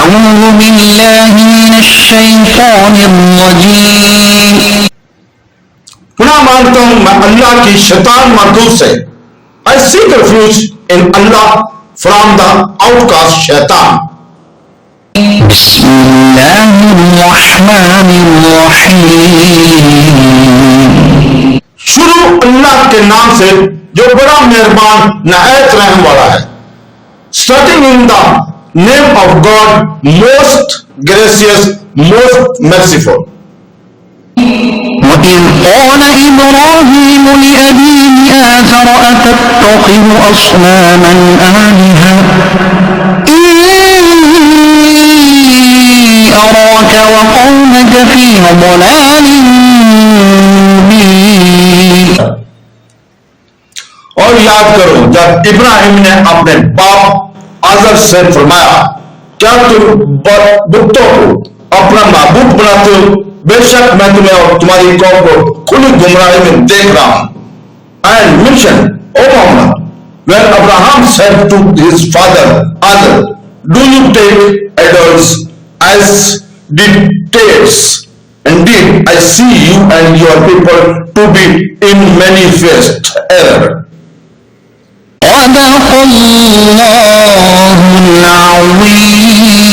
أعوذ بالله من الشيطان الرجيم. پناہ مانگتا ہوں میں اللہ کی شیطان مردود سے. I seek refuge in Allah from the outcast shaitan. بسم الله الرحمن الرحيم. شروع اللہ کے نام سے جو بڑا مہربان نہایت رحم والا ہے. Starting in the name of God, most gracious, most merciful. وإذ قال إبراهيم لأبيه آزر أتتخذ أصناما آلهة إني أراك وقومك في ضلال مبين. اور یاد کرو جب ابراہیم نے اپنے باپ آزر سے فرمایا کیا تم بتوں کو اپنا معبود بناتے ہو؟ بے شک میں تمہیں اور تمہاری قوم کو کھلی گمراہی میں دیکھ رہا ہوں. And mention, O Muhammad, when Abraham said to his father Azar, do you take idols as dictates? Indeed, I see you and your people to be in manifest error. صدق الله العظيم.